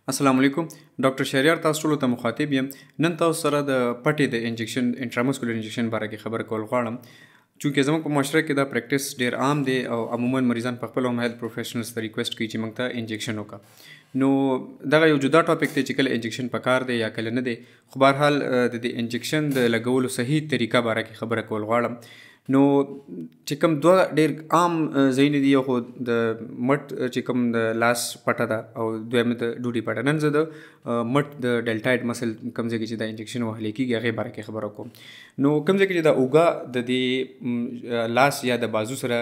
السلام علیکم ډاکټر شهریار تاسو ټولو ته مخاطب یم. نن تاسو سره د پټې د انجکشن انټرامسکولر انجکشن باره کې خبر کول غواړم. چونکې زموږ په معاشره کې دا پریکټس ډیر عام دی او عموما مریضان په خپل هم هیلث پروفیشنلز ته ریکویسټ کوي چې موږ ته انجکشن وکړه. نو دغه یو جدا ټاپک دی چې کله انجکشن پکار دی یا کله نه دی. خو بهرحال د دې انجکشن د لګولو صحیح طریقه باره کې خبره کول غواړم. نو چې کوم دوه ډېر عام ځایونه دي، یو خو د مټ چې کوم د لاس پټه ده او دویمه د ډوډۍ پټه. نن زه د مټ د ډیلټاید مسل کوم ځای کې چې دا انجکشن وهلی کېږي هغې باره کې خبره کوم. نو کوم ځای کې چې دا اوږه د دې لاس یا د بازو سره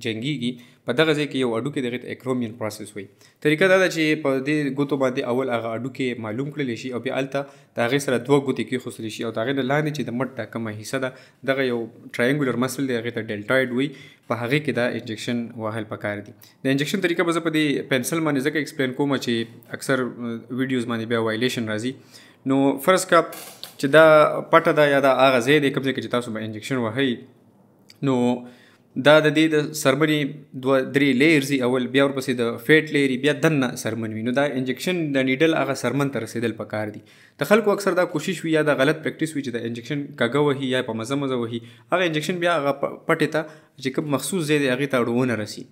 جنګېږي، په دغه ځای کې یو هډوکی دغې ته اکرومیون پروسس وایي. طریقه دا ده چې په دې ګوتو باندې اول هغه هډوکی معلوم کړلی شي او بیا هلته د هغې سره دوه ګوتې کېښودلی شي او د هغې نه لاندې چې د مټ دا کومه حصه ده دغه یو ټرایینګولر مسل دی، هغې ته ډیلټاید وایي. په هغې کې دا انجکشن وهل پکار دي. د انجکشن طریقه به زه په دې پنسل باندې ځکه ایکسپلین کوم چې اکثر ویډیوز باندې بیا وایلیشن راځي. نو فرض کا چې دا پټه ده یا دا هغه ځای دی کوم ځای کې چې تاسو به انجکشن وهئ، نو دا د دې د سرمنې دوه درې لیئرز اول، بیا ورپسې د فیټ لیئر، بیا دننه سرمن وي. نو دا انجکشن د نیډل هغه سرمن ته رسېدل پکار دي. د خلکو اکثر دا کوشش وي یا دا غلط پریکټس وي چې د انجکشن کږه وهي یا په مزه مزه وهي، هغه انجکشن بیا هغه پټې ته چې کوم مخصوص ځای دی هغې ته ونه رسي.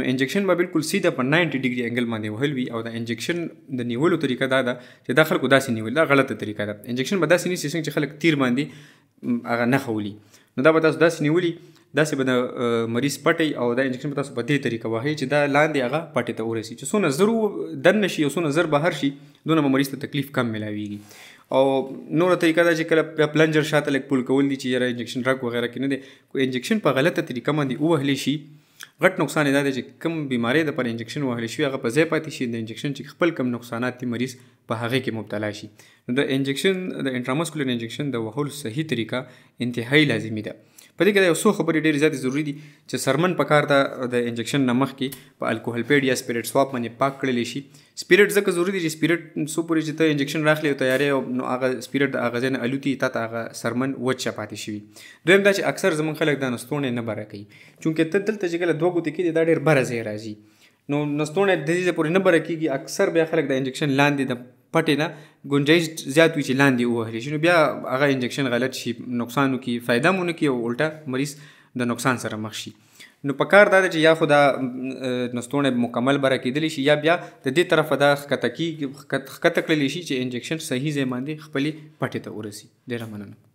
نو انجکشن به بالکل سیده په 90 ډیګري انګل باندې وهل وي. او د انجکشن د نیولو طریقه دا ده چې دا خلکو داسې نیول، دا غلطه طریقه ده. انجکشن به داسې نیسي څنګه چې خلک تیر باندې هغه نښه ولي. نو دا به تاسو داسې نیولي، داسې به د مریض پټئ او دا انجکشن به تاسو په دې طریقه وهئ چې دا لاندې هغه پټې ته ورسي. چې څونه زر دننه شي او څونه زر بهر شي، دونه به مریض ته تکلیف کم میلاویږي. او نوره طریقه دا چې کله پلنجر شاته لږ پول کول دي چې یاره انجکشن رګ وغیره کې نه دی، خو انجکشن په غلطه طریقه باندې ووهلی شي، غټ نقصان یې دا دی چې کوم بیمارۍ دپاره انجکشن وهلی شوي هغه په ځای پاتې شي. د انجکشن چې خپل کوم نقصانات دي مریض په هغې کې مبتلا شي. نو د انجکشن د انټرامسکولر انجکشن د وهلو صحیح طریقه انتهایی لازمي ده. په دې کې دا یو څو خبرې ډېرې زیاتې ضروري دي چې سرمن پکار ده د انجکشن نه مخکې په الکوهل پیډ یا سپیرټ سواپ باندې پاک کړلی شي. سپیرټ ځکه ضروري دی چې سپیرټ څو پورې چې ته انجکشن راخلې او تیارې، نو هغه سپیرټ د هغه ځای نه الوتي، تا ته هغه سرمن وچه پاتې شوي. دویم دا چې اکثر زموږ خلک دا نستوڼی نه بره کوي، چونکې ته دلته چې کله دوه ګوتې کېږي دا ډېر بره ځای راځي. نو نستوڼی د دې ځای پورې نه بره کېږي. اکثر بیا خلک د انجکشن لاندې د پټې نه ګنجایش زیات وي چې لاندې ووهلی شي، نو بیا هغه انجکشن غلط شي، نقصان وکړي، فایده مو نه کړي او الټه مریض د نقصان سره مخ شي. نو پکار دا ده چې یا خو دا نستوڼی مکمل بره کېدلی شي یا بیا د دې طرفه دا ښکته کړلی شي چې انجکشن صحیح ځای باندې خپلې پټې ته ورسي. ډېره مننه.